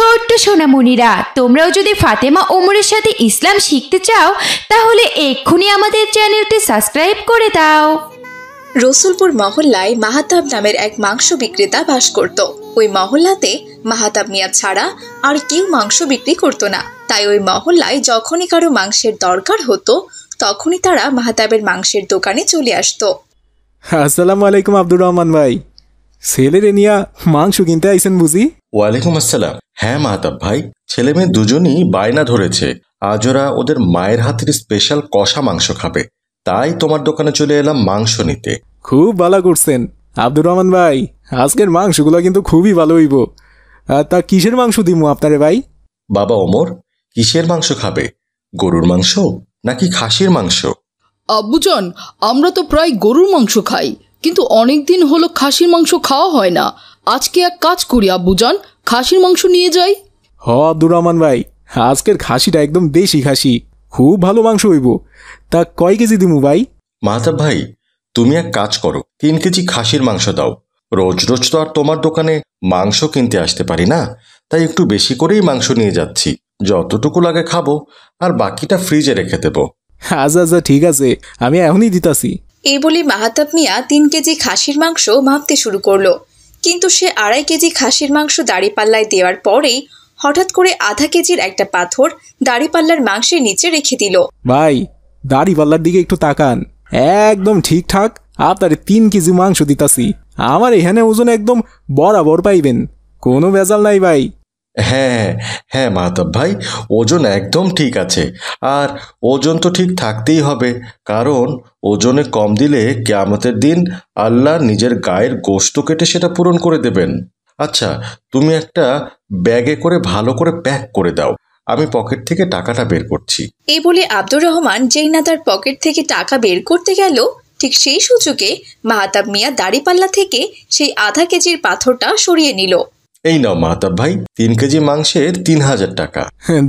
ছোট্ট সোনামণিরা, তোমরাও যদি ফাতেমা ওমরের সাথে ইসলাম শিখতে চাও তাহলে এক্ষুনি আমাদের চ্যানেলটি সাবস্ক্রাইব করে দাও। রসুলপুর মহল্লায় মাহাতাব নামের এক মাংস বিক্রেতা বাস করত। ওই মহল্লাতে মাহাতাব মিয়া ছাড়া আর কেউ মাংস বিক্রি করতো না। তাই ওই মহল্লায় যখনই কারো মাংসের দরকার হতো তখনই তারা মাহাতাবের মাংসের দোকানে চলে আসতো। আসসালামু আলাইকুম আব্দুর রহমান ভাই, ছেলেরে নিয়া মাংস কিনতে আইছেন বুঝি? ওয়ালাইকুম আসসালাম। হ্যাঁ মাহাতাব ভাই, ছেলে মেয়ে দুজনই বায়না ধরেছে, আজ ওরা ওদের মায়ের হাতের স্পেশাল কষা মাংস খাবে, তাই তোমার দোকানে চলে এলাম মাংস নিতে। খুব ভালো করছেন আব্দুর রহমান ভাই, আজকের মাংসগুলো কিন্তু খুবই ভালো হইব। তা কিসের মাংস দিমু আপনারে ভাই? বাবা ওমর, কিসের মাংস খাবে, গরুর মাংস নাকি খাসির মাংস? আব্বুজান, আমরা তো প্রায় গরুর মাংস খাই, কিন্তু অনেক দিন হলো খাসির মাংস খাওয়া হয় না। আজকে এক কাজ করি আব্বুজান, খাসির মাংস নিয়ে যাই। হ আব্দুর রহমান ভাই, আজকের খাসিটা একদম দেশি খাসি, খুব ভালো মাংস হইব। তা কয় কেজি দিমু ভাই? মাহাতাব ভাই, তুমি এক কাজ করো, 3 কেজি খাসির মাংস দাও। রোজ রোজ তো আর তোমার দোকানে মাংস কিনতে আসতে পারি না, তাই একটু বেশি করেই মাংস নিয়ে যাচ্ছি। যতটুকু লাগে খাবো, আর বাকিটা ফ্রিজে রেখে দেবো। আচ্ছা আচ্ছা ঠিক আছে, আমি এখনই দিতাছি। এই বলে মাহাতাব মিয়া 3 কেজি খাসির মাংস মাপতে শুরু করলো। কিন্তু সে 2.5 কেজি খাসির মাংস দাড়িপাল্লায় দেওয়ার পরেই হঠাৎ করে আধা কেজির একটা পাথর দাড়িপাল্লার মাংসের নিচে রেখে দিল। ভাই, দাড়িপাল্লার দিকে একটু তাকান, একদম ঠিকঠাক আপনারে 3 কেজি মাংস দিতাছি। আমার এখানে ওজন একদম বরাবর পাইবেন, কোনো ভেজাল নাই ভাই। হ্যাঁ হ্যাঁ মাহাতাব ভাই, ওজন একদম ঠিক আছে, আর ওজন তো ঠিক থাকতেই হবে, কারণ ওজনে কম দিলে কিয়ামতের দিন আল্লাহ নিজের গায়ের গোশত কেটে সেটা পূরণ করে দেবেন। আচ্ছা, তুমি একটা ব্যাগে করে ভালো করে প্যাক করে দাও, আমি পকেট থেকে টাকাটা বের করছি। এই বলে আব্দুর রহমান যেই না তার পকেট থেকে টাকা বের করতে গেল, ঠিক সেই সুযোগে মাহাতাব মিয়া দাড়িপাল্লা থেকে সেই আধা কেজির পাথরটা সরিয়ে নিল। এই নাও মাহাতাব ভাই, 3 কেজি মাংসের 3000 টাকা।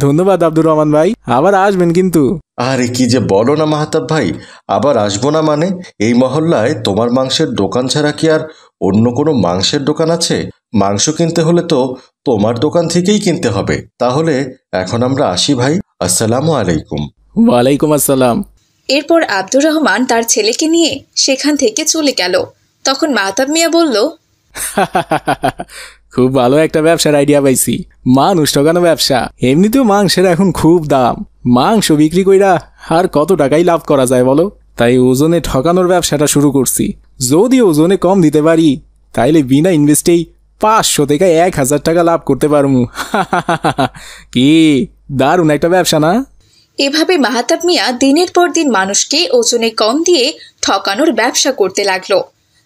ধন্যবাদ আব্দুর রহমান ভাই, আবার আসবেন কিন্তু। আরে কি যে বলো না মাহাতাব ভাই, আবার আসবো না মানে? এই মহল্লায় তোমার মাংসের দোকান ছাড়া কি আর অন্য কোনো মাংসের দোকান আছে? মাংস কিনতে হলে তো তোমার দোকান থেকেই কিনতে হবে। তাহলে এখন আমরা আসি ভাই, আসসালামু আলাইকুম। ওয়ালাইকুম আসসালাম। এরপর আব্দুর রহমান তার ছেলেকে নিয়ে সেখান থেকে চলে গেল। তখন মাহাতাব মিয়া বলল, খুব ভালো একটা ব্যবসার আইডিয়া পাইছি, মানুষ ঠকানো ব্যবসা। এমনিতেও মাংসের এখন খুব দাম, মাংস বিক্রি কইরা আর কত টাকাই লাভ করা যায় বলো? তাই ওজনে ঠকানোর ব্যবসাটা শুরু করছি। যদি ওজনে কম দিতে পারি তাইলে বিনা ইনভেস্টেই 500 থেকে 1000 টাকা লাভ করতে পারবো। কি দারুণ একটা ব্যবসা না? এভাবে মাহাতাব মিয়া দিনের পর দিন মানুষকে ওজনে কম দিয়ে ঠকানোর ব্যবসা করতে লাগলো।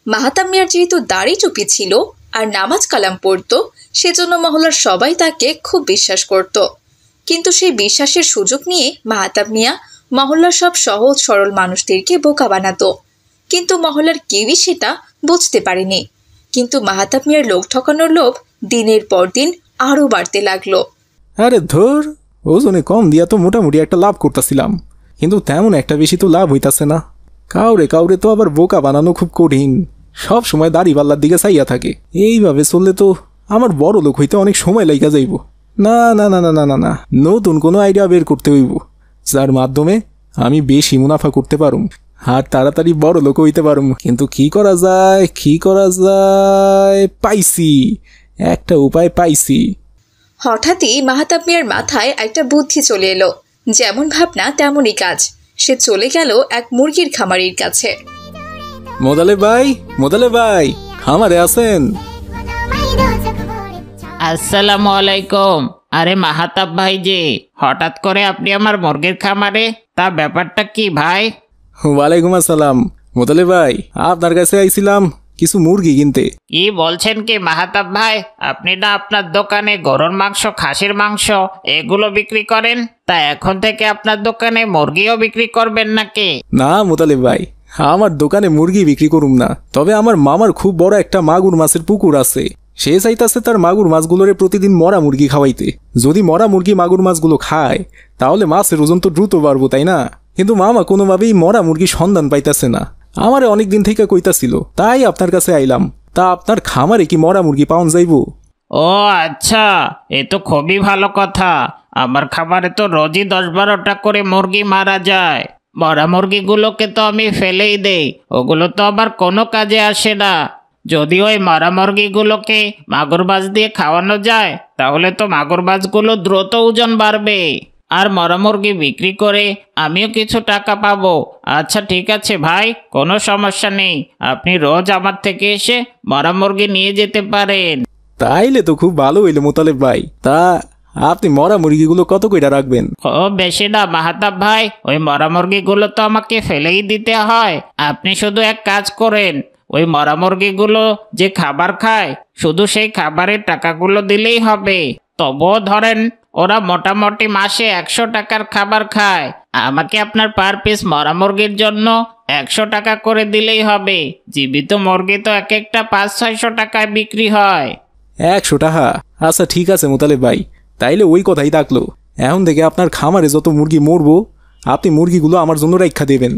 মাহাতাব মিয়ার যেহেতু দাড়ি টুপি ছিল আর নামাজ কালাম পড়তো, সেজন্য মহল্লার সবাই তাকে খুব বিশ্বাস করত। কিন্তু সেই বিশ্বাসের সুযোগ নিয়ে মাহাতাব মিয়া মহল্লার সব সহজ সরল মানুষদেরকে বোকা বানাতো। কিন্তু মহল্লার কেউই সেটা বুঝতে পারেনি। কিন্তু মাহাতাব মিয়ার লোক ঠকানোর লোভ দিনের পর দিন আরো বাড়তে লাগলো। আরে ধর, ওজনে কম দিয়া তো মোটামুটি একটা লাভ করতেছিলাম, কিন্তু তেমন একটা বেশি তো লাভ হইতাছে না। কাউরে কাউরে তো আবার বোকা বানানো খুব কঠিন, সব সময় দাড়িপাল্লার দিকে চাইয়া থাকে। এইভাবে চললে তো আমার বড় লোক হইতে অনেক সময় লাইগা যাইব। না না না না না না না, নতুন কোনো আইডিয়া বের করতে হইব, যার মাধ্যমে আমি বেশি মুনাফা করতে পারুম আর তাড়াতাড়ি বড় লোক হইতে পারুম। কিন্তু কি করা যায়, কি করা যায়? পাইছি, একটা উপায় পাইছি। হঠাৎই মাহাতাব মিয়ার মাথায় একটা বুদ্ধি চলে এলো। যেমন ভাবনা তেমনই কাজ। সে চলে গেল এক মুরগির খামারির কাছে। মোদালে ভাই, খামারে আছেন? আসসালামু আলাইকুম। আরে মাহাতাব ভাই যে, হঠাৎ করে আপনি আমার মুরগির খামারে, তা ব্যাপারটা কি ভাই? ওয়ালাইকুম আসসালাম। মোদালে ভাই, আপনার কাছে আইছিলাম কিছু মুরগি কিনতে। কি বলছেন কি মাহাতাব ভাই? আপনি না আপনার দোকানে গরুর মাংস, খাসির মাংস এগুলো বিক্রি করেন, তা এখন থেকে আপনার দোকানে মুরগিও বিক্রি করবেন নাকি? না মোদালে ভাই, আমার দোকানে মুরগি বিক্রি করুম না, তবে আমার মামার খুব বড় একটা মাগুর মাছের পুকুর আছে। সে চাইতাছে তার মাগুর মাছগুলোরে প্রতিদিন মরা মুরগি খাওয়াইতে। যদি মরা মুরগি মাগুর মাছগুলো খায় তাহলে মাছের ওজন তো দ্রুত বাড়বো, তাই না? কিন্তু মামা কোনোভাবেই মরা মুরগির সন্ধান পাইতাছে না। আমারে অনেকদিন থেকে কইতাছিল, তাই আপনার কাছে আইলাম। তা আপনার খামারে কি মরা মুরগি পাওয়া যাইব? ও আচ্ছা, এ তো খুবই ভালো কথা। আমার খাবারে তো রোজই 10-12টা করে মুরগি মারা যায়। মরা মুরগিগুলোকে তো আমি ফেলেই দেই, ওগুলো তো আবার কোনো কাজে আসে না। যদি ওই মরা মুরগিগুলোকে মাগুর মাছ দিয়ে খাওয়ানো যায় তাহলে তো মাগুর মাছগুলো দ্রুত ওজন বাড়বে, আর মরা মুরগি বিক্রি করে আমিও কিছু টাকা পাবো। আচ্ছা ঠিক আছে ভাই, কোনো সমস্যা নেই, আপনি রোজ আমার থেকে এসে মরা মুরগি নিয়ে যেতে পারেন। তাইলে তো খুব ভালো হইলো মোতালেব ভাই। তা আপনি মরা মুরগিগুলো কত কইরা রাখবেন? খুব বেশি না মাহাতাব ভাই, ওই মরা মুরগিগুলো তো আমাকে ফেলেই দিতে হয়। আপনি শুধু এক কাজ করেন, ওই মরা মুরগিগুলো যে খাবার খায় শুধু সেই খাবারের টাকাগুলো দিলেই হবে। তবুও ধরেন ওরা মোটামুটি মাসে 100 টাকার খাবার খায়, আমাকে আপনার পার পিস মরা মুরগির জন্য 100 টাকা করে দিলেই হবে। জীবিত মুরগি তো এক একটা 500-600 টাকায় বিক্রি হয়। 100 টাকা? আচ্ছা ঠিক আছে মোতালেব ভাই, তাইলে ওই কথাই থাকলো। এখন থেকে আপনার খামারে যত মুরগি মরবো আপনি মুরগিগুলো আমার জন্য রাখা দেবেন।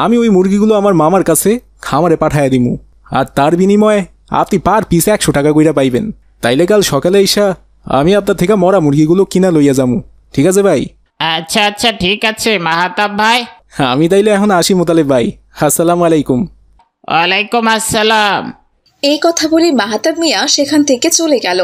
আমি ওই মুরগিগুলো আমার মামার কাছে খামারে পাঠাইয়া দিমু, আর তার বিনিময়ে আপনি পার পিস 100 টাকা কইরা পাইবেন। তাইলে কাল সকালে এসা আমি আপনার থেকে মরা মুরগিগুলো কিনা লইয়া যামু। ঠিক আছে ভাই? আচ্ছা আচ্ছা ঠিক আছে মাহাতাব ভাই। আমি তাইলে এখন আসি মোতালেব ভাই। আসসালামু আলাইকুম। ওয়ালাইকুম আসসালাম। এই কথা বলে মাহাতাব মিয়া সেখান থেকে চলে গেল।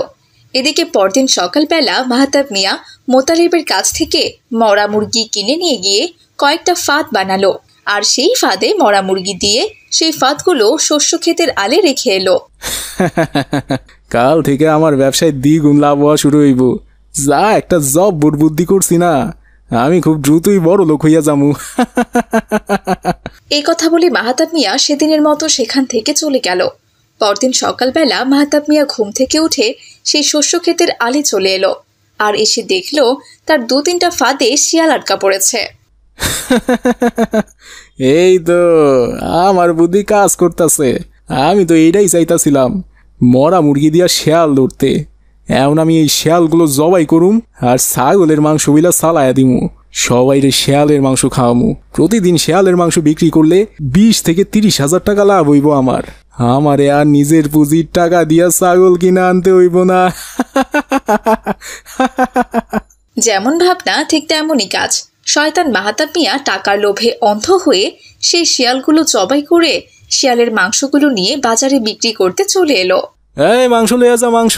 এদিকে পরদিন সকালবেলা মাহাতাব মিয়া মোতালেবের কাছ থেকে মরা মুরগি কিনে নিয়ে গিয়ে কয়েকটা ফাঁদ বানালো, আর সেই ফাঁদে মরা মুরগি দিয়ে সেই ফাঁদগুলো শস্য ক্ষেতের আলে রেখে এলো। কাল থেকে আমার ব্যবসায় দ্বিগুণ লাভ হওয়া শুরু হইব। যা একটা জব বুদ্ধি করছি না, আমি খুব দ্রুতই বড় লোক হইয়া যামু। এই কথা বলে মাহাতাব মিয়া সেদিনের মতো সেখান থেকে চলে গেল। পরদিন সকালবেলা মাহাতাব মিয়া ঘুম থেকে উঠে সেই শস্য ক্ষেতের আলে চলে এলো, আর এসে দেখলো তার 2-3টা ফাঁদে শিয়াল আটকা পড়েছে। এই তো আমার বুদ্ধি কাজ করতেছে। আমি তো এইটাই চাইতাছিলাম, মরা মুরগি দিয়া শেয়াল ধরতে। এখন আমি এই শেয়ালগুলো জবাই করুম আর ছাগলের মাংস বিলা চালায়া দিমু। সবাই রে শেয়ালের মাংস খাওয়ামু। প্রতিদিন শেয়ালের মাংস বিক্রি করলে 20 থেকে 30 হাজার টাকা লাভ হইব আমার। আমারে আর নিজের পুঁজির টাকা দিয়া ছাগল কিনা আনতে হইব না। যেমন ভাবনা ঠিক তেমনই কাজ। শয়তান মাহাতাব মিয়া টাকার লোভে অন্ধ হয়ে সেই শিয়ালগুলো জবাই করে শিয়ালের মাংসগুলো নিয়ে বাজারে বিক্রি করতে চলে এলো। এই মাংস লইয়া যা, মাংস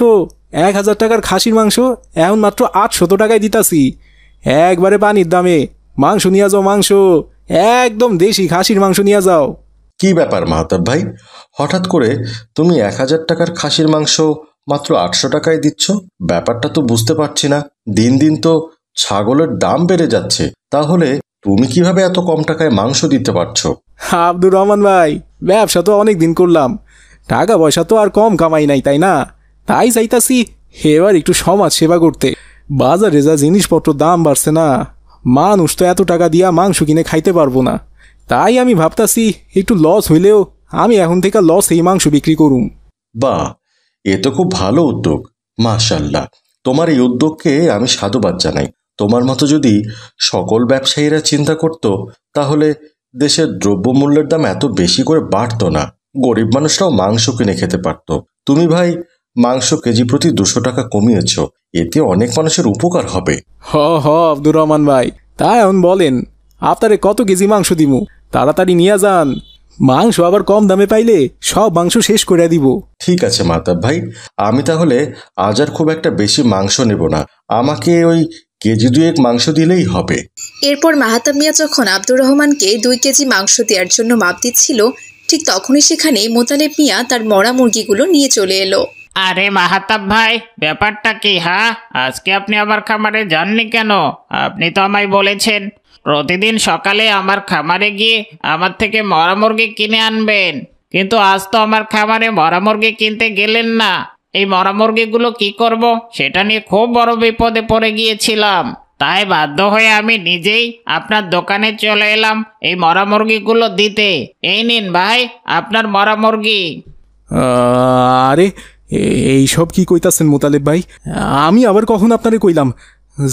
1000 টাকার খাসির মাংস এখন মাত্র 800 টাকায় দিতাছি। একবারে পানির দামে মাংস নিয়ে যাও, মাংস একদম দেশি খাসির মাংস নিয়ে যাও। কি ব্যাপার মাহাতাব ভাই, হঠাৎ করে তুমি 1000 টাকার খাসির মাংস মাত্র 800 টাকায় দিচ্ছ? ব্যাপারটা তো বুঝতে পারছি না। দিন দিন তো ছাগলের দাম বেড়ে যাচ্ছে, তাহলে তুমি কিভাবে এত কম টাকায় মাংস দিতে পারছো? আব্দুর রহমান ভাই, ব্যবসা তো অনেক দিন করলাম, টাকা পয়সা তো আর কম কামাই নাই, তাই না? তাই চাইতাছি এবার একটু সমাজ সেবা করতে। বাজারে যা জিনিসপত্র দাম বাড়ছে না, মানুষ তো এত টাকা দিয়া মাংস কিনে খাইতে পারবো না। তাই আমি ভাবতাছি একটু লস হইলেও আমি এখন থেকে লসেই মাংস বিক্রি করুম। বাহ, এ তো খুব ভালো উদ্যোগ। মাশাআল্লাহ, তোমার এই উদ্যোগকে আমি সাধুবাদ জানাই। তোমার মতো যদি সকল ব্যবসায়ীরা চিন্তা করত তাহলে দেশের দ্রব্যমূল্যের দাম এত বেশি করে বাড়তো না, গরিব মানুষরাও মাংস কিনে খেতে পারত। তুমি ভাই মাংস কেজি প্রতি 200 টাকা কমিয়েছ, এতে অনেক মানুষের উপকার হবে। হ আব্দুর রহমান ভাই, তাই এখন বলেন আপনারে কত কেজি মাংস দিমু? তাড়াতাড়ি নিয়ে যান, মাংস আবার কম দামে পাইলে সব মাংস শেষ করে দিব। ঠিক আছে মাতাব ভাই, আমি তাহলে আজ আর খুব একটা বেশি মাংস নেব না, আমাকে ওই কেজি 2 মাংস দিলেই হবে। এরপর মাহাতাব মিয়া যখন আব্দুর রহমানকে 2 কেজি মাংস দেওয়ার জন্য মাপ দিচ্ছিল, ঠিক তখনই সেখানে মোতালেব মিয়া তার মরা মুরগিগুলো নিয়ে চলে এলো। আরে মাহাতাব ভাই, ব্যাপারটা কি? হ্যাঁ, আজকে আপনি আমার খামারে যাননি কেন? আপনি তো আমায় বলেছেন প্রতিদিন সকালে আমার খামারে গিয়ে আমার থেকে মরা মুরগি কিনে আনবেন, কিন্তু আজ তো আমার খামারে মরা মুরগি কিনতে গেলেন না। এই মরা মুরগিগুলো কি করব সেটা নিয়ে খুব বড় বিপদে পড়ে গিয়েছিলাম। তাই বাধ্য হয়ে আমি নিজেই আপনার দোকানে চলে এলাম এই মরা মুরগিগুলো দিতে। এই নিন ভাই আপনার মরা মুরগি। আরে এইসব কি কইতাছেন মোতালেব ভাই? আমি আবার কখন আপনারে কইলাম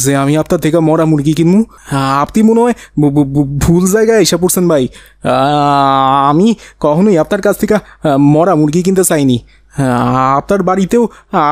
যে আমি আপনার থেকে মরা মুরগি কিনবো? আপনি মনে হয় ভুল জায়গায় এসে পড়ছেন ভাই। আমি কখনোই আপনার কাছ থেকে মরা মুরগি কিনতে চাইনি। হ্যাঁ, আপনার বাড়িতেও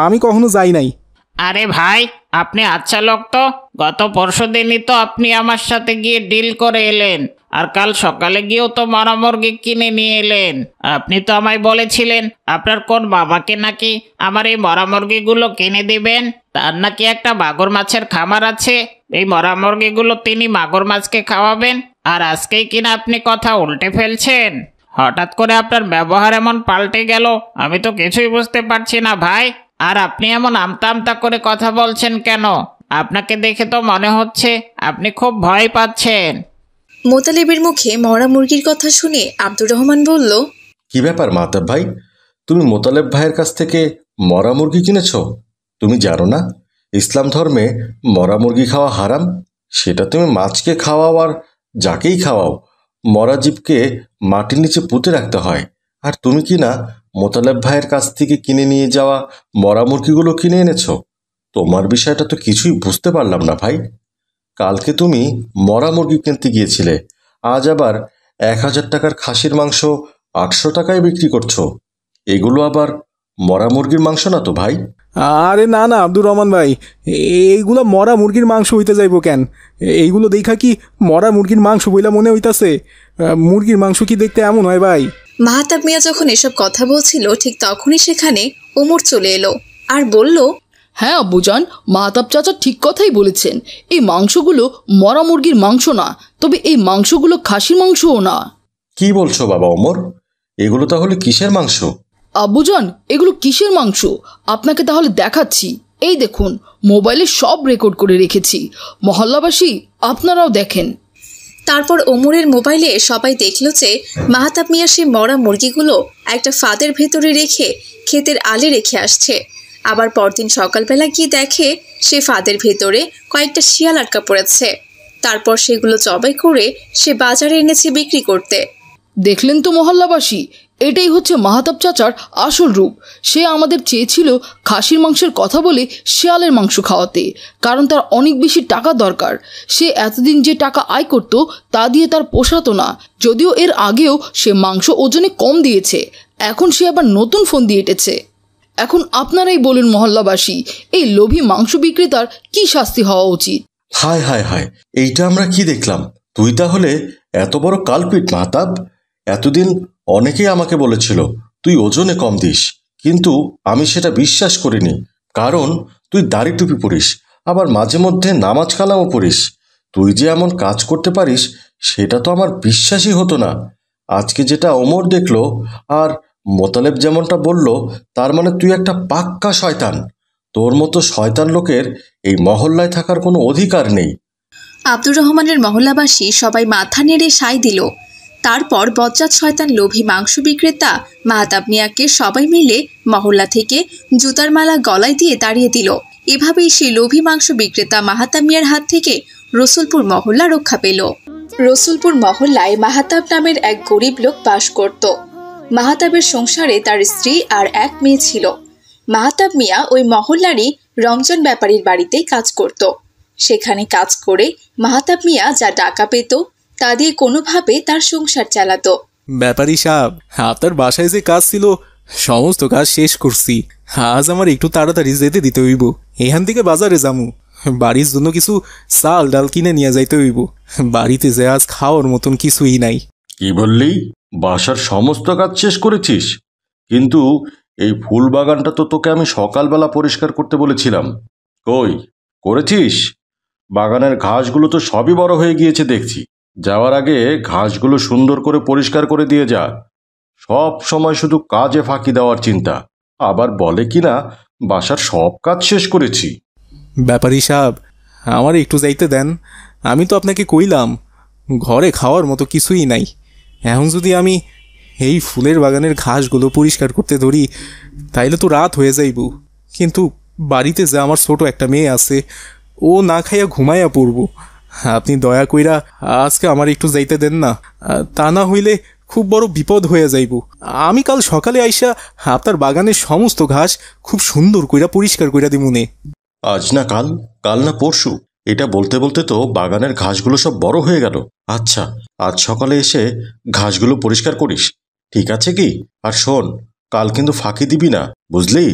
আমি কখনো যাই নাই। আরে ভাই, আপনি আচ্ছা লোক তো। গত পরশুদিনই তো আপনি আমার সাথে গিয়ে ডিল করে এলেন, আর কাল সকালে গিয়েও তো মরা মুরগি কিনে নিয়ে এলেন। আপনি তো আমায় বলেছিলেন আপনার কোন বাবাকে নাকি আমার এই মরা মুরগিগুলো কিনে দিবেন। তার নাকি একটা মাগুর মাছের খামার আছে, এই মরা মুরগিগুলো তিনি মাগুর মাছকে খাওয়াবেন। আর আজকেই কিনা আপনি কথা উল্টে ফেলছেন। হঠাৎ করে আপনার ব্যবহার এমন পাল্টে গেল, আমি তো কিছুই বুঝতে পারছি না ভাই। আর আপনি এমন আমতা আমতা করে কথা বলছেন কেন? আপনাকে দেখে তো মনে হচ্ছে আপনি খুব ভয় পাচ্ছেন। মোতালেবের মুখে মরা মুরগির কথা শুনে আব্দুর রহমান বলল, কি ব্যাপার মাহতাব ভাই, তুমি মোতালেব ভাইয়ের কাছ থেকে মরা মুরগি কিনেছ? তুমি জানো না ইসলাম ধর্মে মরা মুরগি খাওয়া হারাম? সেটা তুমি মাছকে খাওয়াও আর যাকেই খাওয়াও, মরা জীবকে মাটির নিচে পুঁতে রাখতে হয়। আর তুমি কি না মোতালেব ভাইয়ের কাছ থেকে কিনে নিয়ে যাওয়া মরা মুরগিগুলো কিনে এনেছো? তোমার বিষয়টা তো কিছুই বুঝতে পারলাম না ভাই। কালকে তুমি মরা মুরগি কিনতে গিয়েছিলে, আজ আবার 1000 টাকার খাসির মাংস 800 টাকায় বিক্রি করছো। এগুলো আবার মরা মুরগির মাংস না তো ভাই? আরে না না আব্দুর রহমান ভাই, এইগুলো মরা মুরগির মাংস হইতে যাইব কেন? এইগুলো দেখা কি মরা মুরগির মাংস বইলা মনে হইতাছে? মুরগির মাংস কি দেখতে এমন হয় ভাই? মাহতাব মিয়া যখন এসব কথা বলছিল ঠিক তখনই সেখানে ওমর চলে এলো আর বলল, হ্যাঁ আব্বুজান, মাহতাব চাচা ঠিক কথাই বলেছেন। এই মাংসগুলো মরা মুরগির মাংস না, তবে এই মাংসগুলো খাসির মাংসও না। কি বলছো বাবা ওমর, এগুলো তাহলে কিসের মাংস? আব্বুজান, এগুলো কিসের মাংস আপনাকে তাহলে দেখাচ্ছি। এই দেখুন, মোবাইলে সব রেকর্ড করে রেখেছি। মহল্লাবাসী, আপনারাও দেখেন। তারপর ওমরের মোবাইলে সবাই দেখল যে মাহতাব মিয়া সে মরা মুরগিগুলো একটা ফাদের ভেতরে রেখে ক্ষেতের আলে রেখে আসছে। আবার পরদিন সকালবেলা গিয়ে দেখে সে ফাদের ভেতরে কয়েকটা শিয়াল আটকা পড়েছে। তারপর সেগুলো জবাই করে সে বাজারে এনেছে বিক্রি করতে। দেখলেন তো মহল্লাবাসী, এটাই হচ্ছে মাহতাব চাচার আসল রূপ। সে আমাদের চেয়েছিল খাসির মাংসের কথা বলে শিয়ালের মাংস খাওয়াতে, কারণ তার অনেক বেশি টাকা দরকার। সে এতদিন যে টাকা আয় করত তা দিয়ে তার পোষাতো না। যদিও এর আগেও সে মাংস ওজনে কম দিয়েছে, এখন সে আবার নতুন ফোন দিয়ে এঁটেছে। এখন আপনারাই বলুন মহল্লাবাসী, এই লোভী মাংস বিক্রেতার কি শাস্তি হওয়া উচিত? হায় হায় হায়, এইটা আমরা কি দেখলাম? তুই তাহলে এত বড় কালপিট মাহতাব। এতদিন অনেকেই আমাকে বলেছিল তুই ওজনে কম দিস, কিন্তু আমি সেটা বিশ্বাস করিনি। কারণ তুই দাড়ি টুপি পরিস, আবার মাঝে মধ্যে নামাজ কালামও পড়িস। তুই যে এমন কাজ করতে পারিস সেটা তো আমার বিশ্বাসই হতো না। আজকে যেটা ওমর দেখলো আর মোতালেব যেমনটা বলল, তার মানে তুই একটা পাক্কা শয়তান। তোর মতো শয়তান লোকের এই মহল্লায় থাকার কোনো অধিকার নেই। আব্দুর রহমানের মহল্লাবাসী সবাই মাথা নেড়ে সায় দিল। তারপর বজ্জাত শয়তান লোভী মাংস বিক্রেতা মাহতাব মিয়াকে সবাই মিলে মহল্লা থেকে জুতার মালা গলায় দিয়ে তাড়িয়ে দিল। এভাবেই সেই লোভী মাংস বিক্রেতা মাহতাব মিয়ার হাত থেকে রসুলপুর মহল্লা রক্ষা পেল। রসুলপুর মহল্লায় মাহতাব নামের এক গরিব লোক বাস করত। মাহতাবের সংসারে তার স্ত্রী আর এক মেয়ে ছিল। মাহতাব মিয়া ওই মহল্লারই রমজান ব্যাপারীর বাড়িতেই কাজ করত। সেখানে কাজ করে মাহতাব মিয়া যা টাকা পেত তা দিয়ে কোনোভাবে তার সংসার চালাতো। ব্যাপারী সাহেব, আপনার বাসায় যে কাজ ছিল সমস্ত কাজ শেষ করছি। আজ আমার একটু তাড়াতাড়ি যেতে দিতে হইব। এখান থেকে বাজারে যামু, বাড়ির জন্য কিছু চাল ডাল কিনে নিয়ে যাইতে হইব। বাড়িতে যে আজ খাওয়ার মতন কিছুই নাই। কি বললি? বাসার সমস্ত কাজ শেষ করেছিস? কিন্তু এই ফুল বাগানটা তো তোকে আমি সকালবেলা পরিষ্কার করতে বলেছিলাম, কই করেছিস? বাগানের ঘাসগুলো তো সবই বড় হয়ে গিয়েছে দেখছি। যাওয়ার আগে ঘাসগুলো সুন্দর করে পরিষ্কার করে দিয়ে যা। সব সময় শুধু কাজে ফাঁকি দেওয়ার চিন্তা। আবার বলে কিনা বাসার সব কাজ শেষ করেছি। ব্যাপারী সাহেব, আমার একটু যাইতে দেন। আমি তো আপনাকে কইলাম ঘরে খাওয়ার মতো কিছুই নাই। এখন যদি আমি এই ফুলের বাগানের ঘাসগুলো পরিষ্কার করতে ধরি তাইলে তো রাত হয়ে যাইব। কিন্তু বাড়িতে যে আমার ছোট একটা মেয়ে আছে, ও না খাইয়া ঘুমাইয়া পড়ব। আপনি দয়া কইরা আজকে আমার একটু যাইতে দেন না, তা না হইলে খুব বড় বিপদ হয়ে যাইব। আমি কাল সকালে আইসা আপনার বাগানের সমস্ত ঘাস খুব সুন্দর কইরা পরিষ্কার কইরা দিমুনে। আজ না কাল, কাল না পরশু, এটা বলতে বলতে তো বাগানের ঘাসগুলো সব বড় হয়ে গেল। আচ্ছা, আজ সকালে এসে ঘাসগুলো পরিষ্কার করিস, ঠিক আছে কি? আর শোন, কাল কিন্তু ফাঁকি দিবি না, বুঝলি?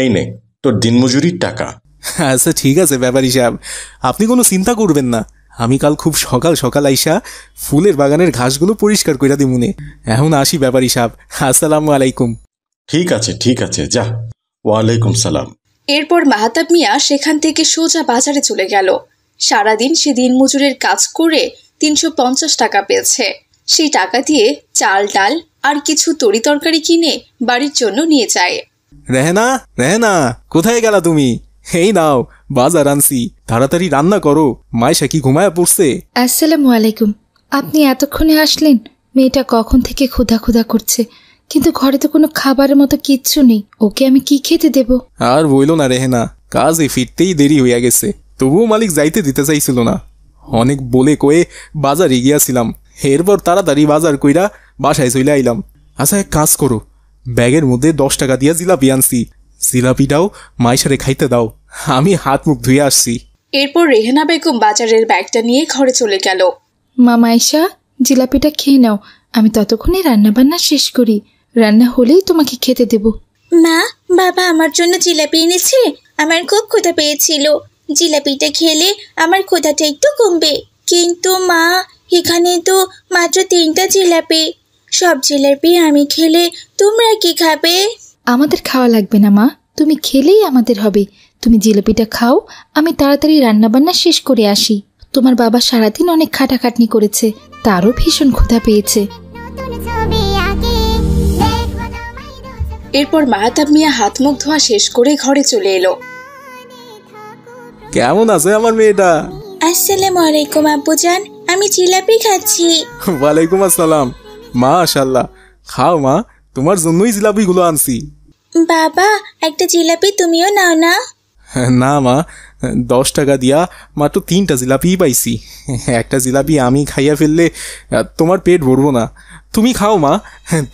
এই নে তোর দিনমজুরির টাকা। আচ্ছা ঠিক আছে ব্যাপারী সাহেব, আপনি কোনো চিন্তা করবেন না। আমি কাল খুব সকাল সকাল আইসা ফুলের বাগানের ঘাসগুলো পরিষ্কার কইরা দিমুনে। এখন আসি ব্যাপারী সাহেব, আসসালামু আলাইকুম। ঠিক আছে যা। ওয়ালাইকুম সালাম। এরপর মাহাতাব মিয়া সেখান থেকে সোজা বাজারে চলে গেল। সারাদিন সে দিনমজুরের কাজ করে 350 টাকা পেয়েছে। সেই টাকা দিয়ে চাল ডাল আর কিছু তরি তরকারি কিনে বাড়ির জন্য নিয়ে যায়। রেহেনা কোথায় গেলা তুমি? এই নাও বাজার আনছি, তাড়াতাড়ি রান্না করো। মাইশা কি ঘুমায়া পড়ছে? আসসালামু আলাইকুম। আপনি এতক্ষণে আসলেন? মেয়েটা কখন থেকে ক্ষুধা ক্ষুধা করছে, কিন্তু ঘরে তো কোনো খাবারের মতো কিচ্ছু নেই। ওকে আমি কি খেতে দেব? আর বইল না রেহেনা, কাজে ফিরতেই দেরি হইয়া গেছে। তবুও মালিক যাইতে দিতে চাইছিল না। অনেক বলে কয়ে বাজারে গিয়াছিলাম, এরপর তাড়াতাড়ি বাজার কইরা বাসায় চলে আইলাম। আচ্ছা এক কাজ করো, ব্যাগের মধ্যে 10 টাকা দিয়া জিলাপি আনছি, জিলাপিটাও মাইশারে খাইতে দাও, আমি হাত মুখ ধুয়ে আসছি। এরপর রেহেনা বেগম বাজারের ব্যাগটা নিয়ে ঘরে চলে গেল। মা মাইশা, জিলাপিটা খেয়ে নাও, আমি ততক্ষণে রান্না বান্না শেষ করি। রান্না হলেই তোমাকে খেতে দেব। মা, বাবা আমার জন্য জিলাপি এনেছে। আমার খুব ক্ষুধা পেয়েছিল, জিলাপিটা খেলে আমার ক্ষুধাটা একটু কমবে। কিন্তু মা, এখানে তো মাত্র 3টা জিলাপি। সব জিলাপি আমি খেলে তোমরা কি খাবে? আমাদের খাওয়া লাগবে না মা, তুমি খেলেই আমাদের হবে। তুমি জিলাপিটা খাও, আমি তাড়াতাড়ি রান্না বান্না শেষ করে আসি। তোমার বাবা সারাদিন অনেক খাটাখাটনি করেছে, তারও ভীষণ ক্ষুধা পেয়েছে। এরপর মাহাতাব মিয়া হাত মুখ ধোয়া শেষ করে ঘরে চলে এলো। কেমন আছে আমার মেয়েটা? আসসালামু আলাইকুম আব্বুজান, আমি জিলাপি খাচ্ছি। ওয়ালাইকুম আসসালাম। মাশাআল্লাহ, খাও মা, তোমার জন্যই জিলাপিগুলো আনছি। বাবা, একটা জিলাপি তুমিও নাও না। না মা, 10 টাকা দিয়া মাত্র 3টা জিলাপি পাইছি। একটা জিলাপি আমি খাইয়া ফেললে তোমার পেট ভরবো না। তুমি খাও মা,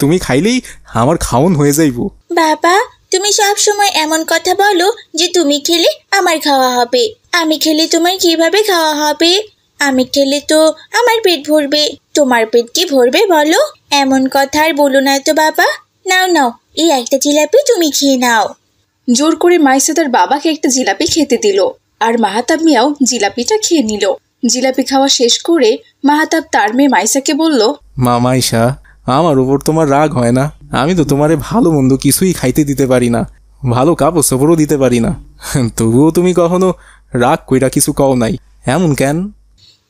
তুমি খাইলেই আমার খাওন হয়ে যাইব। বাবা, তুমি সব সময় এমন কথা বলো যে তুমি খেলে আমার খাওয়া হবে। আমি খেলে তোমার কিভাবে খাওয়া হবে? আমি খেলে তো আমার পেট ভরবে, তোমার পেট কি ভরবে বলো? এমন কথা আর বলো না তো বাবা। নাও নাও, এই একটা জিলাপি তুমি খেয়ে নাও। জোর করে মাইসা তার বাবাকে একটা জিলাপি খেতে দিল, আর মাহাতাব মিয়াও জিলাপিটা খেয়ে নিল। জিলাপি খাওয়া শেষ করে মাহাতাব তার মেয়ে মাইসাকে বলল, মা মাইশা, আমার উপর তোমার রাগ হয় না? আমি তো তোমারে ভালো মন্দ কিছুই খাইতে দিতে পারি না, ভালো কাপড় চোপড়ও দিতে পারি না, তবুও তুমি কখনো রাগ কইরা কিছু কও নাই, এমন কেন?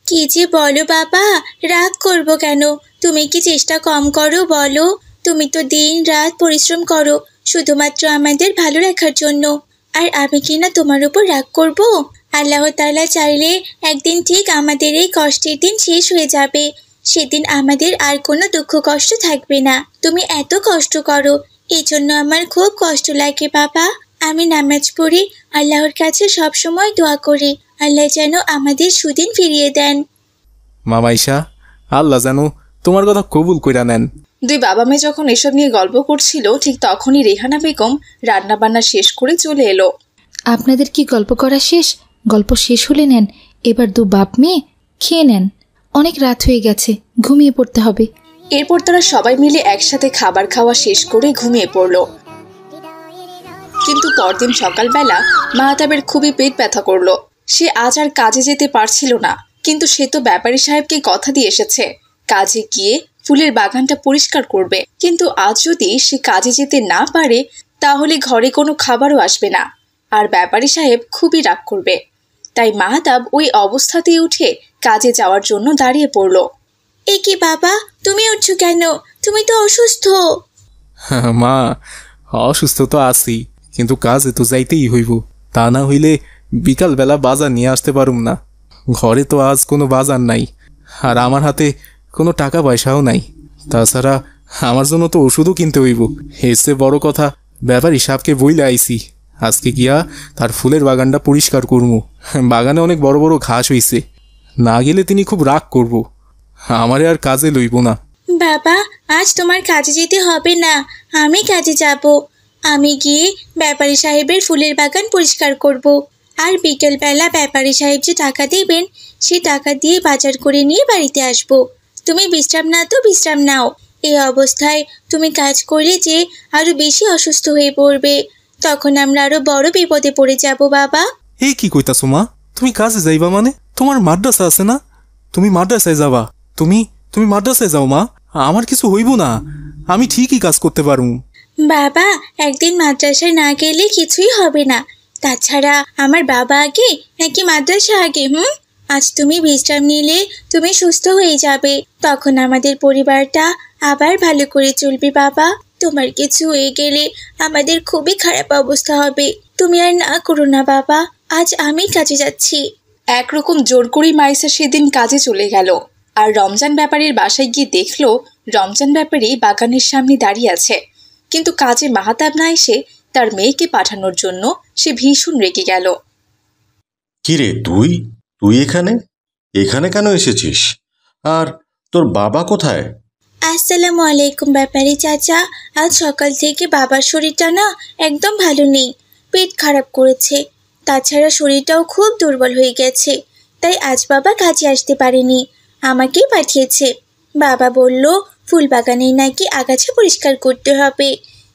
কি যে বলো বাবা, রাগ করবো কেন? তুমি কি চেষ্টা কম করো বলো? তুমি তো দিন রাত পরিশ্রম করো শুধুমাত্র আমাদের ভালো রাখার জন্য, আর আমি কি না তোমার উপর রাগ করব? আল্লাহ তাআলা চাইলে একদিন ঠিক আমাদের এই কষ্টের দিন শেষ হয়ে যাবে। সেদিন আমাদের আর কোনো দুঃখ কষ্ট থাকবে না। তুমি এত কষ্ট করো, এই জন্য আমার খুব কষ্ট লাগে বাবা। আমি নামাজ পড়ি, আল্লাহর কাছে সব সময় দোয়া করি আল্লাহ যেন আমাদের সুদিন ফিরিয়ে দেন। মা মাইশা, আল্লাহ যেন তোমার কথা কবুল কইরা নেন। দুই বাবা মেয়ে যখন এসব নিয়ে গল্প করছিল, ঠিক তখনই রেহানা বেগম রান্না বান্না শেষ করে চলে এলো। আপনাদের কি গল্প করা শেষ? গল্প শেষ হলে নেন, এবার 2 বাপ মেয়ে খেয়ে নেন। অনেক রাত হয়ে গেছে, ঘুমিয়ে পড়তে হবে। এরপর তারা সবাই মিলে একসাথে খাবার খাওয়া শেষ করে ঘুমিয়ে পড়লো। কিন্তু পরদিন সকালবেলা মাহাতাবের খুবই পেট ব্যথা করলো। সে আজ আর কাজে যেতে পারছিল না, কিন্তু সে তো ব্যাপারী সাহেবকে কথা দিয়ে এসেছে কাজে গিয়ে ফুলের বাগানটা পরিষ্কার করবে। কিন্তু আজ যদি সে কাজে যেতে না পারে, তাহলে ঘরে কোনো খাবারও আসবে না, আর ব্যাপারী সাহেব খুবই রাগ করবে। তাই মাহাতাব ওই অবস্থাতেই উঠে কাজে যাওয়ার জন্য দাঁড়িয়ে পড়ল। এ কি বাবা, তুমি উঠছো কেন? তুমি তো অসুস্থ। মা, অসুস্থ তো আছি, কিন্তু কাজে তো যাইতেই হইব, তা না হইলে বিকালবেলা বাজার নিয়ে আসতে পারুম না। ঘরে তো আজ কোনো বাজার নাই, আর আমার হাতে কোনো টাকা পয়সাও নাই। তাছাড়া আমার জন্য তো ওষুধও কিনতে হইব। এর চেয়ে বড় কথা, ব্যাপারী সাহেবকে বইলে আইছি আজকে গিয়া তার ফুলের বাগানটা পরিষ্কার করবো। বাগানে অনেক বড় বড় ঘাস হইছে, না গেলে তিনি খুব রাগ করব, আমারে আর কাজে লইব না। বাবা, আজ তোমার কাজে যেতে হবে না, আমি কাজে যাব। আমি গিয়ে ব্যাপারী সাহেবের ফুলের বাগান পরিষ্কার করব, আর বিকেলবেলা ব্যাপারী সাহেব যে টাকা দেবেন, সে টাকা দিয়ে বাজার করে নিয়ে বাড়িতে আসব। তুমি বিশ্রাম না তো বিশ্রাম নাও, এই অবস্থায় তুমি কাজ করলে যে আরো বেশি অসুস্থ হয়ে পড়বে, তখন আমরা আরো বড় বিপদে পড়ে যাব বাবা। এই কি কইতাছো মা? তুমি কাজে যাইবা মানে? তোমার মাদ্রাসা আছে না? তুমি মাদ্রাসায় যাবা। তুমি তুমি মাদ্রাসায় যাও মা, আমার কিছু হইব না, আমি ঠিকই কাজ করতে পারবো। বাবা, একদিন মাদ্রাসায় না গেলে কিছুই হবে না। তাছাড়া আমার বাবা আগে নাকি মাদ্রাসা আগে? আজ তুমি বিশ্রাম নিলে তুমি সুস্থ হয়ে যাবে, তখন আমাদের পরিবারটা আবার ভালো করে চলবে বাবা। তোমার কিছু হয়ে গেলে আমাদের খুবই খারাপ অবস্থা হবে। তুমি আর না করো না বাবা, আজ আমি কাজে যাচ্ছি। একরকম জোর করেই মাইসা সেদিন কাজে চলে গেল। আর রমজান ব্যাপারীর বাসায় গিয়ে দেখলো রমজান ব্যাপারী বাগানের সামনে দাঁড়িয়ে আছে, কিন্তু কাজে মাহাতাব না এসে তার মেয়েকে পাঠানোর জন্য সে ভীষণ রেগে গেল। কিরে তুই তুই এখানে এখানে কেন এসেছিস? আর তোর বাবা কোথায়? আসসালামু আলাইকুম ব্যাপারী চাচা। আজ সকাল থেকে বাবার শরীরটা না একদম ভালো নেই, পেট খারাপ করেছে। তাছাড়া শরীরটাও খুব দুর্বল হয়ে গেছে, তাই আজ বাবা কাজে আসতে পারেনি, আমাকেই পাঠিয়েছে। বাবা বলল ফুল বাগানে নাকি আগাছা পরিষ্কার করতে হবে,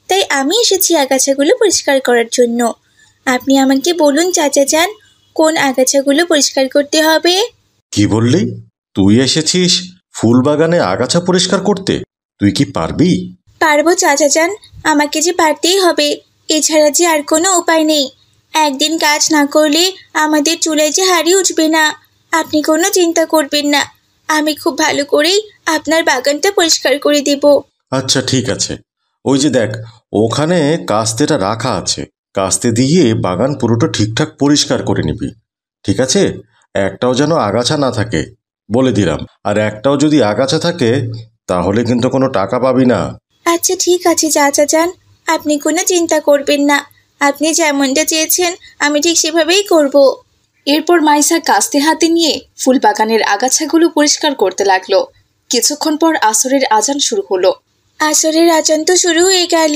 তাই আমি এসেছি আগাছাগুলো পরিষ্কার করার জন্য। আপনি আমাকে বলুন চাচা যান, কোন আগাছাগুলো পরিষ্কার করতে হবে? কি বললি? তুই এসেছিস ফুল বাগানে আগাছা পরিষ্কার করতে? তুই কি পারবি? পারবো চাচা যান, আমাকে যে পারতেই হবে, এছাড়া যে আর কোনো উপায় নেই। একদিন কাজ না করলে আমাদের চুলায় যে হাঁড়ি উঠবে না। আপনি কোনো চিন্তা করবেন না, আমি খুব ভালো করেই আপনার বাগানটা পরিষ্কার করে দেব। আচ্ছা ঠিক আছে, ওই যে দেখ ওখানে কাস্তেটা রাখা আছে, কাস্তে দিয়ে বাগান পুরোটা ঠিকঠাক পরিষ্কার করে নিবি, ঠিক আছে? একটাও যেন আগাছা না থাকে বলে দিলাম, আর একটাও যদি আগাছা থাকে তাহলে কিন্তু কোনো টাকা পাবি না। আচ্ছা ঠিক আছে চাচা যান, আপনি কোনো চিন্তা করবেন না, আপনি যেমনটা চেয়েছেন আমি ঠিক সেভাবেই করব। এরপর মাইসা কাস্তে হাতে নিয়ে ফুল বাগানের আগাছাগুলো পরিষ্কার করতে লাগলো। কিছুক্ষণ পর আসরের আজান শুরু হলো। আসরের আজান তো শুরু হয়ে গেল,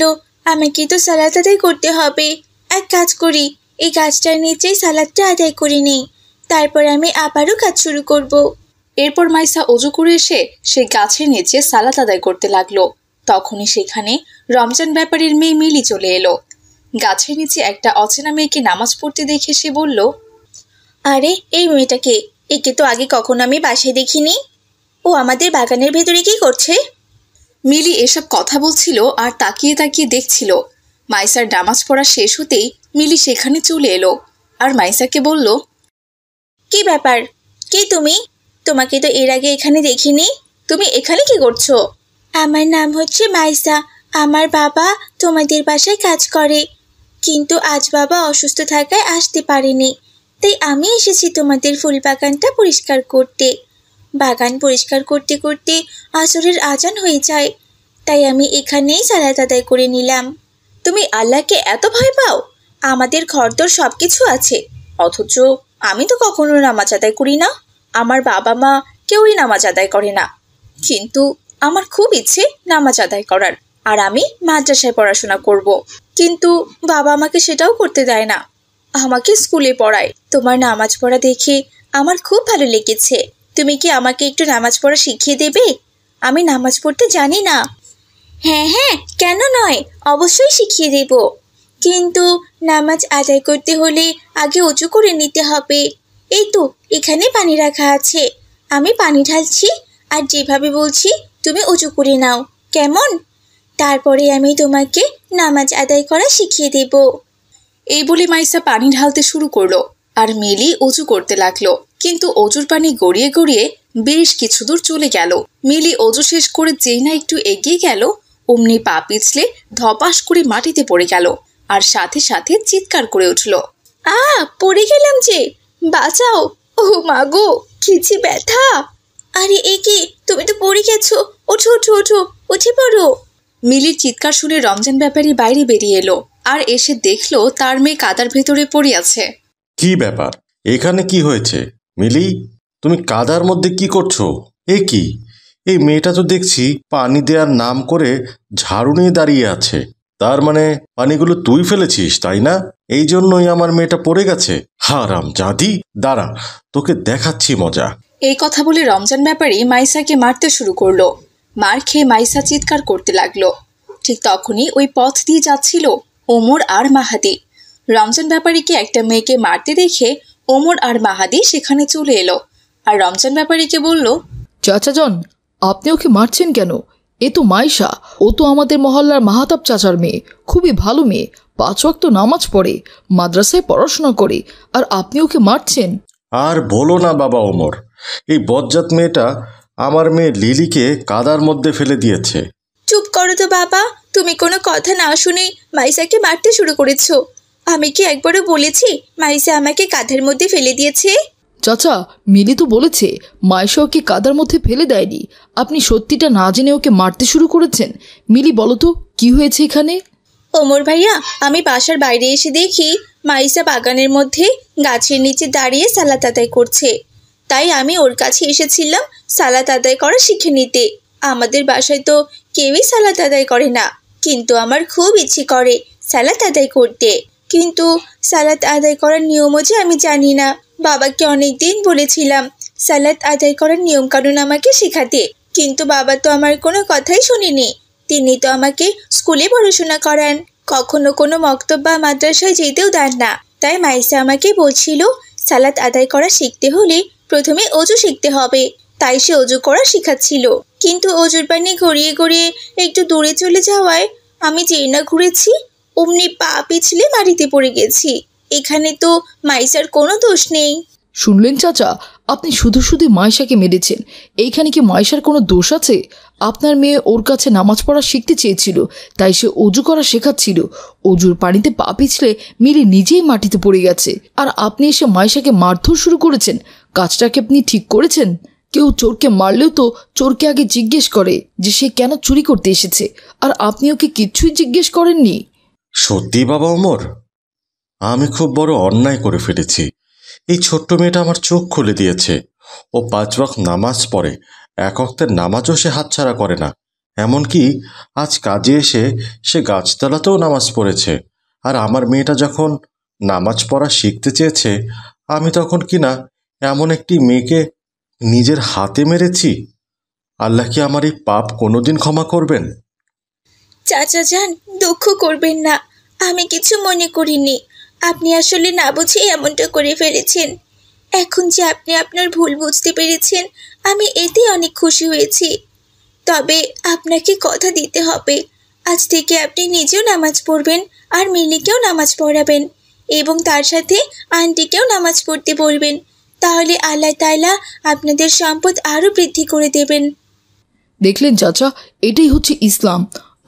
আমাকে তো সালাত আদায় করতে হবে। এক কাজ করি, এই গাছটার নিচেই সালাদটা আদায় করে নিই, তারপর আমি আবারও কাজ শুরু করব। এরপর মাইসা অজু করে এসে সেই গাছের নিচে সালাত আদায় করতে লাগলো। তখনই সেখানে রমজান ব্যাপারীর মেয়ে মিলি চলে এলো। গাছের নিচে একটা অচেনা মেয়েকে নামাজ পড়তে দেখে সে বলল, আরে এই মেয়েটাকে, একে তো আগে কখনো আমি বাসায় দেখিনি, ও আমাদের বাগানের ভেতরে কি করছে? মিলি এসব কথা বলছিল আর তাকিয়ে তাকিয়ে দেখছিল। মাইসার নামাজ পড়া শেষ হতেই মিলি সেখানে চলে এলো আর মাইসাকে বলল, কি ব্যাপার, কে তুমি? তোমাকে তো এর আগে এখানে দেখিনি, তুমি এখানে কি করছো? আমার নাম হচ্ছে মাইসা, আমার বাবা তোমাদের বাসায় কাজ করে, কিন্তু আজ বাবা অসুস্থ থাকায় আসতে পারেনি, তাই আমি এসেছি তোমাদের ফুল বাগানটা পরিষ্কার করতে। বাগান পরিষ্কার করতে করতে আসরের আজান হয়ে যায়, তাই আমি এখানেই সালাত আদায় করে নিলাম। তুমি আল্লাহকে এত ভয় পাও? আমাদের ঘরদোর সব কিছু আছে, অথচ আমি তো কখনো নামাজ আদায় করি না, আমার বাবা মা কেউই নামাজ আদায় করে না, কিন্তু আমার খুব ইচ্ছে নামাজ আদায় করার, আর আমি মাদ্রাসায় পড়াশোনা করব, কিন্তু বাবা আমাকে সেটাও করতে দেয় না, আমাকে স্কুলে পড়ায়। তোমার নামাজ পড়া দেখে আমার খুব ভালো লেগেছে, তুমি কি আমাকে একটু নামাজ পড়া শিখিয়ে দেবে? আমি নামাজ পড়তে জানি না। হ্যাঁ হ্যাঁ, কেন নয়, অবশ্যই শিখিয়ে দেব, কিন্তু নামাজ আদায় করতে হলে আগে উঁচু করে নিতে হবে। এই তো এখানে পানি রাখা আছে, আমি পানি ঢালছি, আর যেভাবে বলছি তুমি উঁচু করে নাও, কেমন? তারপরে আমি তোমাকে নামাজ আদায় করা শিখিয়ে দেব। এই বলে মাইসা পানি ঢালতে শুরু করলো আর মিলি অজু করতে লাগলো, কিন্তু অজুর পানি গড়িয়ে গড়িয়ে বেশ কিছু দূর চলে গেল। মিলি অজু শেষ করে যেই না একটু এগিয়ে গেল, অমনি পা পিছলে ধপাস করে মাটিতে পড়ে গেল আর সাথে সাথে চিৎকার করে উঠল, পড়ে গেলাম যে, বাঁচাও, ও মা গো, কি ব্যথা! আরে এ কি, তুমি তো পড়ে গেছো, ওঠো ওঠো ওঠো, উঠে পড়ো। মিলির চিৎকার শুনে রমজান ব্যাপারী বাইরে বেরিয়ে এলো আর এসে দেখলো তার মেয়ে কাদার ভেতরে পড়ে আছে। কি ব্যাপার, এখানে কি হয়েছে? মিলি, তুমি কাদার মধ্যে কি করছো? এ কি, এই মেয়েটা তো দেখছি পানি দেওয়ার নাম করে ঝাড়ু নিয়ে দাঁড়িয়ে আছে, তার মানে পানিগুলো তুই ফেলেছিস তাই না? এই জন্যই আমার মেয়েটা পড়ে গেছে। হারাম জাদি, দাঁড়া তোকে দেখাচ্ছি মজা। এই কথা বলে রমজান ব্যাপারী মাইসাকে মারতে শুরু করলো। মার খেয়ে মাইসা চিৎকার করতে লাগলো। ঠিক তখনই ওই পথ দিয়ে যাচ্ছিল ওমর আর মাহাদি। রমজান ব্যাপারীকে একটা মেয়েকে মারতে দেখে ওমর আর মাহাদি সেখানে চলে এলো আর রমজান ব্যাপারীকে বলল, চাচাজন, আপনি ওকে মারছেন কেন? এ তো মাইশা, ও তো আমাদের মহল্লার মাহাতাব চাচার মেয়ে, খুবই ভালো মেয়ে, 5 ওয়াক্ত নামাজ পড়ে, মাদ্রাসায় পড়াশোনা করে, আর আপনি ওকে মারছেন? আর বলো না বাবা ওমর, এই বজ্জাত মেয়েটা আমার মেয়ে লিলিকে কাদার মধ্যে ফেলে দিয়েছে। চুপ করো তো বাবা, তুমি কোনো কথা না শুনে মাইসাকে মারতে শুরু করেছো। আমি কি একবারও বলেছি মাইসা আমাকে কাঁধের মধ্যে ফেলে দিয়েছে? চাচা, মিলি তো বলেছে মাইশা ওকে কাদার মধ্যে ফেলে দেয়নি। আপনি সত্যিটা না জেনে ওকে মারতে শুরু করেছেন। মিলি, বলো তো কি হয়েছে এখানে? ওমর ভাইয়া, আমি বাসার বাইরে এসে দেখি মাইসা বাগানের মধ্যে গাছের নিচে দাঁড়িয়ে সালাত আদায় করছে। তাই আমি ওর কাছে এসেছিলাম সালাত আদায় করা শিখে নিতে। আমাদের বাসায় তো কেউই সালাত আদায় করে না, কিন্তু আমার খুব ইচ্ছে করে সালাত আদায় করতে। কিন্তু সালাত আদায় করার নিয়মও যে আমি জানি না। বাবাকে অনেক দিন বলেছিলাম সালাত আদায় করার নিয়ম কানুন আমাকে শেখাতে, কিন্তু বাবা তো আমার কোনো কথাই শুনেনি। তিনি তো আমাকে স্কুলে পড়াশোনা করান, কখনো কোনো মক্তব বা মাদ্রাসায় যেতেও দেন না। তাই মাইসা আমাকে বলছিল সালাত আদায় করা শিখতে হলে প্রথমে অজু শিখতে হবে। তাই সে অজু করা শেখাচ্ছিল, কিন্তু অজুর পানি গড়িয়ে গড়িয়ে একটু দূরে চলে যাওয়ায় আমি যেই না ঘুরেছি অমনি পা পিছলে মাটিতে পড়ে গেছি। এখানে তো মাইসার কোনো দোষ নেই। শুনলেন চাচা, আপনি শুধু শুধু মাইশাকে মেরেছেন। এইখানে কি মাইশার কোনো দোষ আছে? আপনার মেয়ে ওর কাছে নামাজ পড়া শিখতে চেয়েছিল, তাই সে অজু করা শেখাচ্ছিল। অজুর পানিতে পা পিছলে মিলি নিজেই মাটিতে পড়ে গেছে, আর আপনি এসে মাইশাকে মারধর শুরু করেছেন। কাজটাকে আপনি ঠিক করেছেন? কেউ চোরকে মারলেও তো চোরকে আগে জিজ্ঞেস করে যে সে কেন চুরি করতে এসেছে, আর আপনি ওকে কিচ্ছুই জিজ্ঞেস করেননি। সত্যি বাবা ওমর, আমি খুব বড় অন্যায় করে ফেলেছি। এই ছোট্ট মেয়েটা আমার চোখ খুলে দিয়েছে। ও 5 ওয়াক্ত নামাজ পড়ে, 1 ওয়াক্তের নামাজও সে হাতছাড়া করে না। এমনকি আজ কাজে এসে সে গাছতলাতেও নামাজ পড়েছে। আর আমার মেয়েটা যখন নামাজ পড়া শিখতে চেয়েছে, আমি তখন কিনা এমন একটি মেয়েকে নিজের হাতে মেরেছি। আল্লাহ কি আমার এই পাপ কোনোদিন ক্ষমা করবেন? চাচা যান, দুঃখ করবেন না, আমি কিছু মনে করিনি। আপনি আসলে না বুঝে এমনটা করে ফেলেছেন। এখন যে আপনি আপনার ভুল বুঝতে পেরেছেন, আমি এতে অনেক খুশি হয়েছি। তবে আপনাকে কথা দিতে হবে, আজ থেকে আপনি নিজেও নামাজ পড়বেন আর মিলিকেও নামাজ পড়াবেন, এবং তার সাথে আন্টিকেও নামাজ পড়তে বলবেন। তাহলে আল্লাহ তাআলা আপনাদের সম্পদ আরও বৃদ্ধি করে দেবেন। দেখলেন চাচা, এটাই হচ্ছে ইসলাম।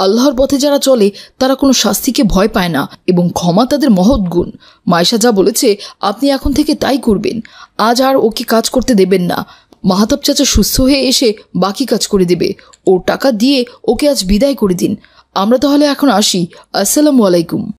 আল্লাহর পথে যারা চলে তারা কোনো শাস্তিকে ভয় পায় না, এবং ক্ষমা তাদের মহৎ গুণ। মাইশা যা বলেছে আপনি এখন থেকে তাই করবেন। আজ আর ওকে কাজ করতে দেবেন না। মাহাতাব চাচা সুস্থ হয়ে এসে বাকি কাজ করে দেবে। ওর টাকা দিয়ে ওকে আজ বিদায় করে দিন। আমরা তাহলে এখন আসি। আসসালামু আলাইকুম।